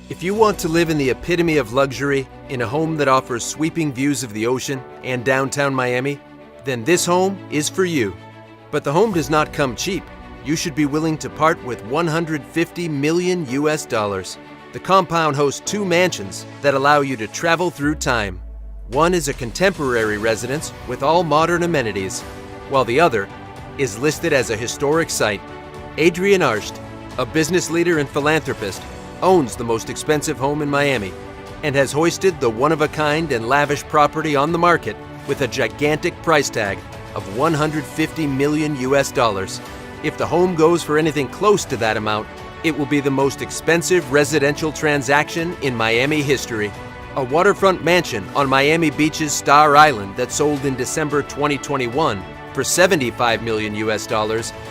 If you want to live in the epitome of luxury, in a home that offers sweeping views of the ocean and downtown Miami, then this home is for you. But the home does not come cheap. You should be willing to part with $150 million. The compound hosts two mansions that allow you to travel through time. One is a contemporary residence with all modern amenities, while the other is listed as a historic site. Adrian Arsht, a business leader and philanthropist, owns the most expensive home in Miami and has hoisted the one-of-a-kind and lavish property on the market with a gigantic price tag of $150 million. If the home goes for anything close to that amount, it will be the most expensive residential transaction in Miami history. A waterfront mansion on Miami Beach's Star Island that sold in December 2021 for $75 million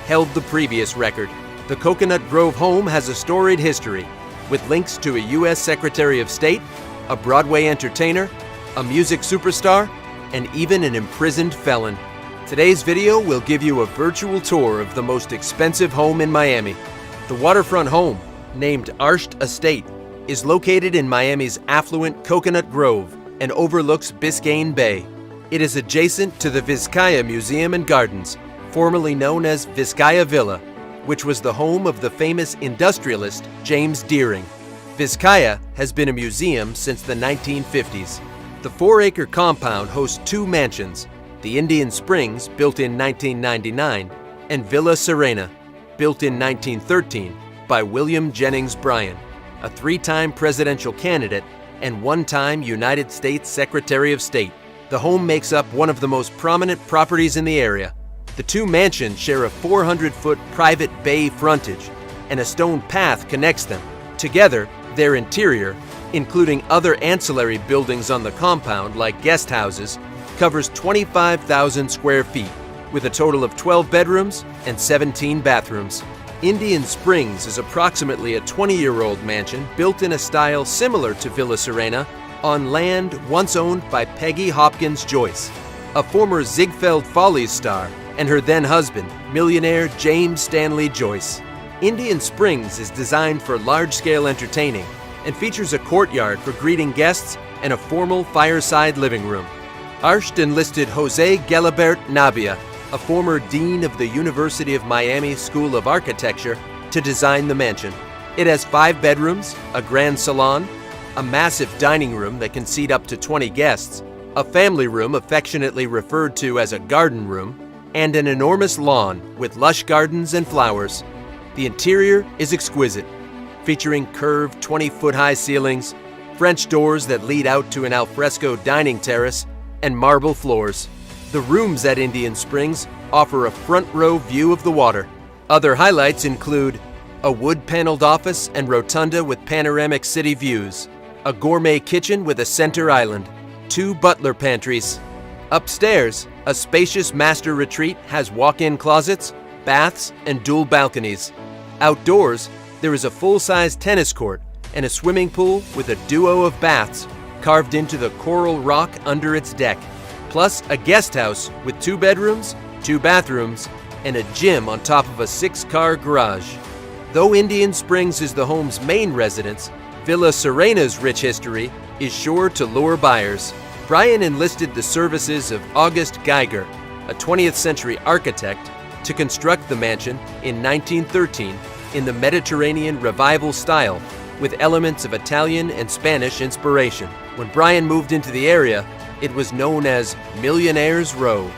held the previous record. The Coconut Grove home has a storied history, with links to a U.S. Secretary of State, a Broadway entertainer, a music superstar, and even an imprisoned felon. Today's video will give you a virtual tour of the most expensive home in Miami. The waterfront home, named Arsht Estate, is located in Miami's affluent Coconut Grove and overlooks Biscayne Bay. It is adjacent to the Vizcaya Museum and Gardens, formerly known as Vizcaya Villa, which was the home of the famous industrialist James Deering. Vizcaya has been a museum since the 1950s. The 4-acre compound hosts two mansions, the Indian Springs, built in 1999, and Villa Serena, built in 1913 by William Jennings Bryan, a 3-time presidential candidate and 1-time United States Secretary of State. The home makes up one of the most prominent properties in the area. The two mansions share a 400-foot private bay frontage, and a stone path connects them. Together, their interior, including other ancillary buildings on the compound like guest houses, covers 25,000 square feet, with a total of 12 bedrooms and 17 bathrooms. Indian Springs is approximately a 20-year-old mansion built in a style similar to Villa Serena on land once owned by Peggy Hopkins Joyce, a former Ziegfeld Follies star, and her then-husband, millionaire James Stanley Joyce. Indian Springs is designed for large-scale entertaining and features a courtyard for greeting guests and a formal fireside living room. Arsht enlisted Jose Gelabert Navia, a former dean of the University of Miami School of Architecture, to design the mansion. It has 5 bedrooms, a grand salon, a massive dining room that can seat up to 20 guests, a family room affectionately referred to as a garden room, and an enormous lawn with lush gardens and flowers. The interior is exquisite, featuring curved 20-foot-high ceilings, French doors that lead out to an alfresco dining terrace, and marble floors. The rooms at Indian Springs offer a front-row view of the water. Other highlights include a wood-paneled office and rotunda with panoramic city views, a gourmet kitchen with a center island, 2 butler pantries. Upstairs, a spacious master retreat has walk-in closets, baths, and dual balconies. Outdoors, there is a full-size tennis court and a swimming pool with a duo of baths carved into the coral rock under its deck, plus a guest house with 2 bedrooms, 2 bathrooms, and a gym on top of a 6-car garage. Though Indian Springs is the home's main residence, Villa Serena's rich history is sure to lure buyers. Bryan enlisted the services of August Geiger, a 20th century architect, to construct the mansion in 1913 in the Mediterranean Revival style, with elements of Italian and Spanish inspiration. When Bryan moved into the area, it was known as Millionaire's Row.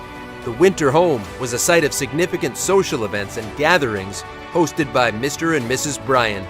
The winter home was a site of significant social events and gatherings hosted by Mr. and Mrs. Bryan.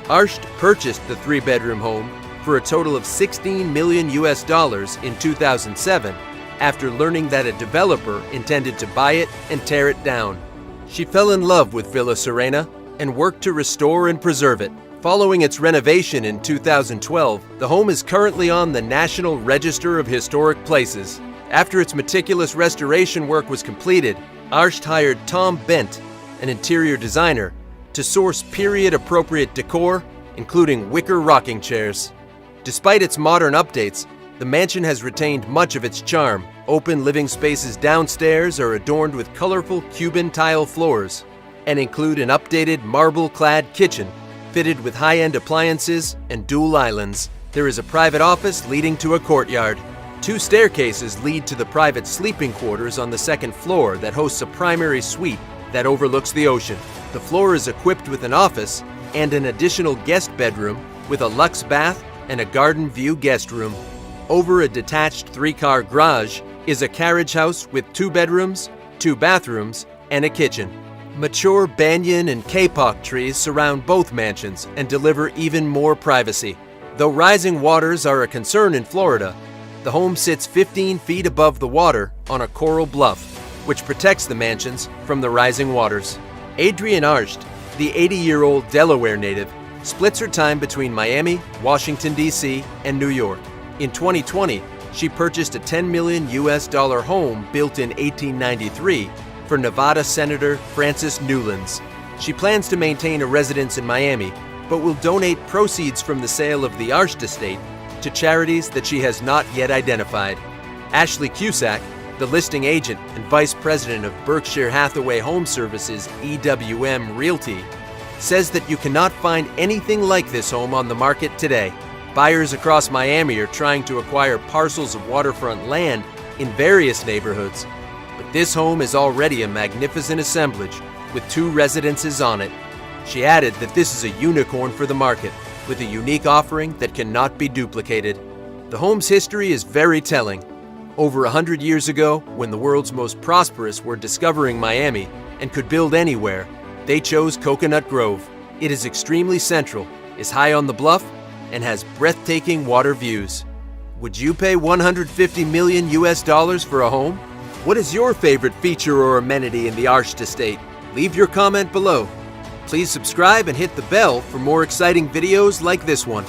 Arsht purchased the 3-bedroom home for a total of $16 million in 2007 after learning that a developer intended to buy it and tear it down. She fell in love with Villa Serena and worked to restore and preserve it. Following its renovation in 2012, the home is currently on the National Register of Historic Places. After its meticulous restoration work was completed, Arsht hired Tom Bent, an interior designer, to source period-appropriate decor, including wicker rocking chairs. Despite its modern updates, the mansion has retained much of its charm. Open living spaces downstairs are adorned with colorful Cuban tile floors and include an updated marble-clad kitchen Fitted with high-end appliances and dual islands, there is a private office leading to a courtyard. 2 staircases lead to the private sleeping quarters on the 2nd floor that hosts a primary suite that overlooks the ocean. The floor is equipped with an office and an additional guest bedroom with a luxe bath and a garden view guest room. Over a detached 3-car garage is a carriage house with 2 bedrooms, 2 bathrooms, and a kitchen. Mature banyan and kapok trees surround both mansions and deliver even more privacy. Though rising waters are a concern in Florida, the home sits 15 feet above the water on a coral bluff, which protects the mansions from the rising waters. Adrienne Arsht, the 80-year-old Delaware native, splits her time between Miami, Washington, D.C., and New York. In 2020, she purchased a $10 million home built in 1893 for Nevada Senator Francis Newlands. She plans to maintain a residence in Miami, but will donate proceeds from the sale of the Arsht estate to charities that she has not yet identified. Ashley Cusack, the listing agent and vice president of Berkshire Hathaway Home Services EWM Realty, says that you cannot find anything like this home on the market today. Buyers across Miami are trying to acquire parcels of waterfront land in various neighborhoods, but this home is already a magnificent assemblage with 2 residences on it. She added that this is a unicorn for the market, with a unique offering that cannot be duplicated. The home's history is very telling. Over 100 years ago, when the world's most prosperous were discovering Miami and could build anywhere, they chose Coconut Grove. It is extremely central, is high on the bluff, and has breathtaking water views. Would you pay $150 million for a home? What is your favorite feature or amenity in the Arsht estate? Leave your comment below. Please subscribe and hit the bell for more exciting videos like this one.